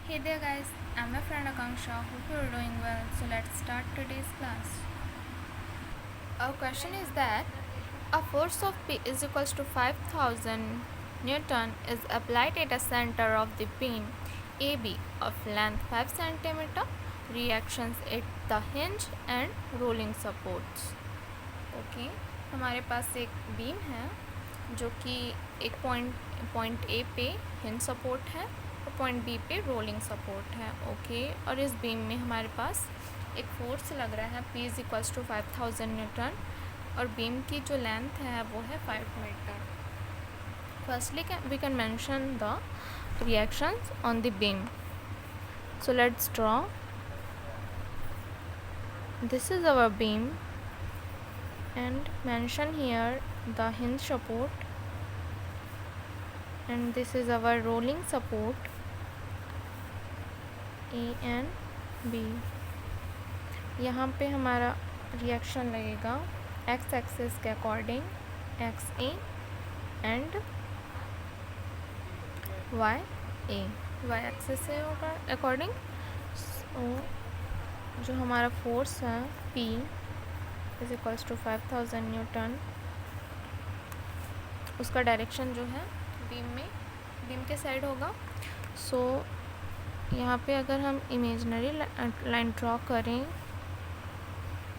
Hey there guys, I'm your friend Akanksha. Hope you're doing well. So let's start today's class. Our question is that a force of P is equals to 5000 Newton is applied at a center of the beam AB of length 5 cm. Reactions at the hinge and rolling supports. Okay हमारे पास एक beam है जो कि एक point A पे hinge support है और point B पे रोलिंग सपोर्ट है। ओके और इस बीम में हमारे पास एक फोर्स लग रहा है P is equals to 5000 newton और बीम की जो लेंथ है वो है 5 metre. Firstly we can mention the reactions on the beam. So let's draw. This is our beam and mention here the hinge support and this is our rolling support A and B। यहाँ पे हमारा reaction लगेगा x axis के according X A and Y axis से होगा according. So जो हमारा force है P is equals to 5000 newton, उसका डायरेक्शन जो है बीम के साइड होगा। सो यहाँ पे अगर हम इमेजिनरी लाइन ड्रॉ करें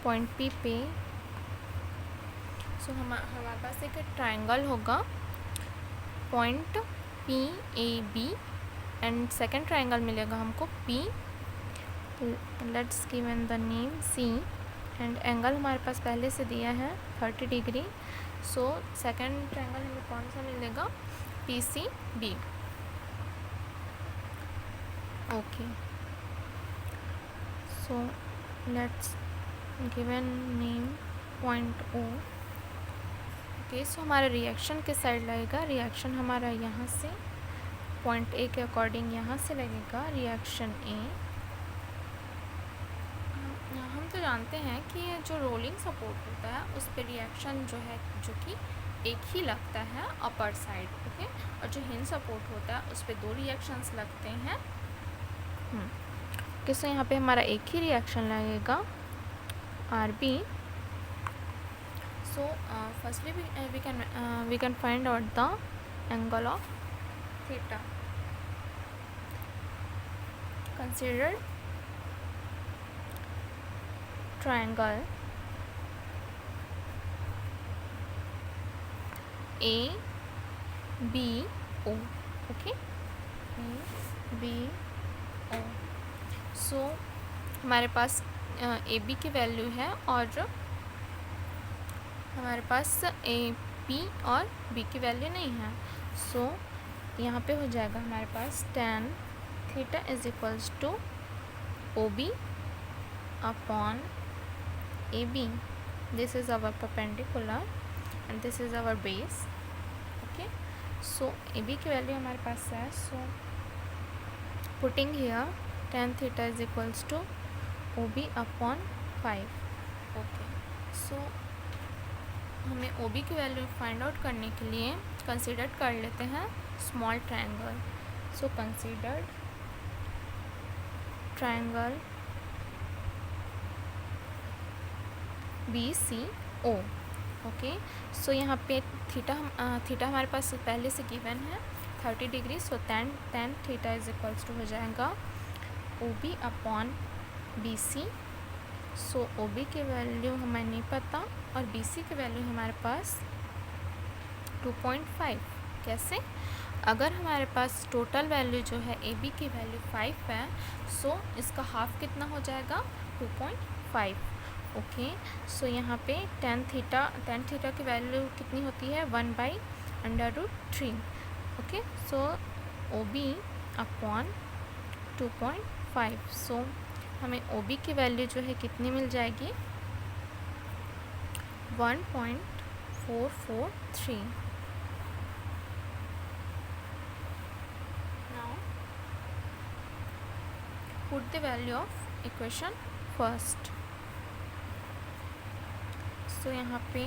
पॉइंट P पे, सो हमारे पास एक ट्रायंगल होगा point PAB and second triangle मिलेगा हमको P। Let's given the name C and angle हमारे पास पहले से दिया है 30 डिग्री। सो सेकेंड ट्रायंगल हमें कौन सा मिलेगा PCB। Okay so let's given name point O। Okay so हमारा रिएक्शन किस साइड लगेगा? रिएक्शन हमारा यहाँ से पॉइंट A के अकॉर्डिंग यहाँ से लगेगा रिएक्शन A। हम तो जानते हैं कि जो रोलिंग सपोर्ट होता है उस पर रिएक्शन जो है जो कि एक ही लगता है अपर साइड। ओके और जो हिंज सपोर्ट होता है उस पर दो रिएक्शंस लगते हैं। किससे यहाँ पे हमारा एक ही रिएक्शन लगेगा RB। So firstly we can find out the angle of theta. Consider triangle ABO। Okay ABO। So हमारे पास AB की वैल्यू है और हमारे पास AP और B की वैल्यू नहीं है। सो यहाँ पे हो जाएगा हमारे पास tan theta is equals to OB upon AB। this is our perpendicular and this is our base। okay so AB की वैल्यू हमारे पास है। So putting here tan theta is equals to OB upon 5। Okay so हमें OB की value find out करने के लिए consider कर लेते हैं small triangle. So considered triangle BCO। Okay so यहाँ पे थीटा हमारे पास पहले से गिवन है 30 degree. So tan theta is equals to हो जाएगा OB upon BC। So OB की वैल्यू हमें नहीं पता और BC की वैल्यू हमारे पास 2.5। कैसे? अगर हमारे पास टोटल वैल्यू जो है AB की वैल्यू 5 है सो इसका हाफ कितना हो जाएगा 2.5। ओके सो यहाँ पे tan थीटा की वैल्यू कितनी होती है 1/√3। Okay so OB upon 2.5। सो हमें OB की वैल्यू जो है कितनी मिल जाएगी 1.443। Now put the value of equation first. So यहाँ पे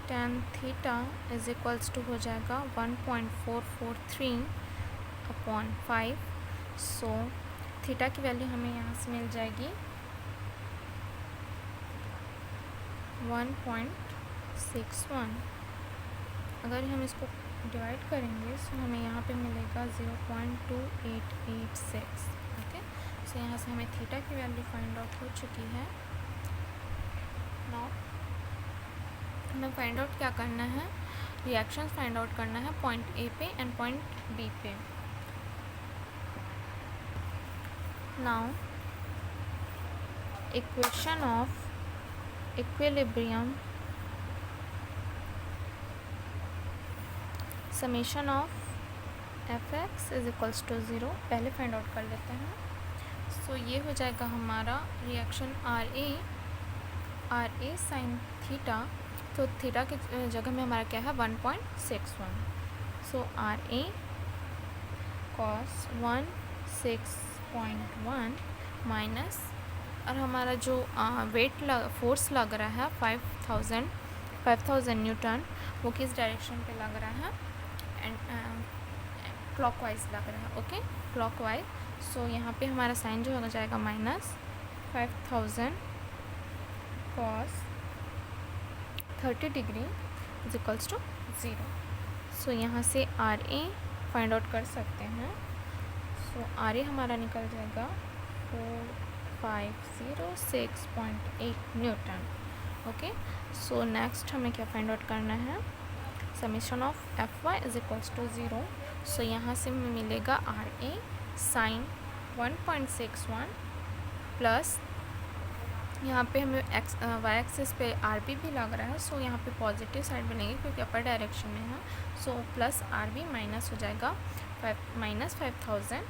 tan theta is equals to हो जाएगा 1.443 अपॉन 5। सो थीटा की वैल्यू हमें यहाँ से मिल जाएगी 1.61। अगर हम इसको डिवाइड करेंगे तो हमें यहाँ पे मिलेगा 0.2886। ओके, सो यहाँ से हमें थीटा की वैल्यू फाइंड आउट हो चुकी है। नाउ हमें फाइंड आउट क्या करना है, रिएक्शंस फाइंड आउट करना है पॉइंट ए पे एंड पॉइंट बी पे। Now equation of equilibrium summation of fx is equals to 0 पहले फाइंड आउट कर लेते हैं। सो ये हो जाएगा हमारा reaction R A sine theta, तो थीटा की जगह में हमारा क्या है 1.61। So R A cos 106.1 minus, और हमारा जो फोर्स लग रहा है 5000 न्यूटन, वो किस डायरेक्शन पे लग रहा है, एंड क्लॉकवाइज लग रहा है। Okay, clockwise. सो यहाँ पे हमारा साइन जो हो जाएगा -5000 cos 30 degree is equals to 0। So यहाँ से आर ए फाइंड आउट कर सकते हैं। सो आर ए हमारा निकल जाएगा 4506.8 न्यूटन। ओके, सो नेक्स्ट हमें क्या फाइंड आउट करना है, summation of F Y is equals to 0। So यहाँ से हमें मिलेगा आर ए साइन 1.61 प्लस यहाँ पे हमें वाई एक्सिस पे आर बी भी लग रहा है। सो यहाँ पे पॉजिटिव साइड बनेंगे क्योंकि अपर डायरेक्शन में है। So plus R B minus हो जाएगा -5000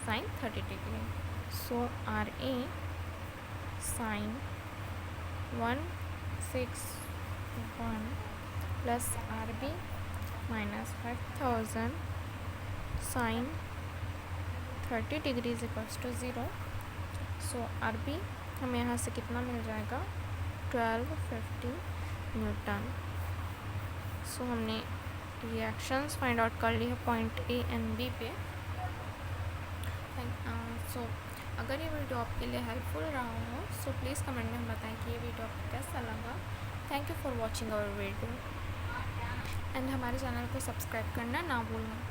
sine 30 degree. So R A sine 161 plus R B -5000 sine 30 degree is equals to 0। So R B हमें यहाँ से कितना मिल जाएगा 1250 न्यूटन। सो हमने रिएक्शंस फाइंड आउट कर ली है पॉइंट ए एंड बी पे। सो अगर ये वीडियो आपके लिए हेल्पफुल रहा हो सो प्लीज़ कमेंट में बताएं कि ये वीडियो आपको कैसा लगा। Thank you for watching our video and हमारे चैनल को सब्सक्राइब करना ना भूलें।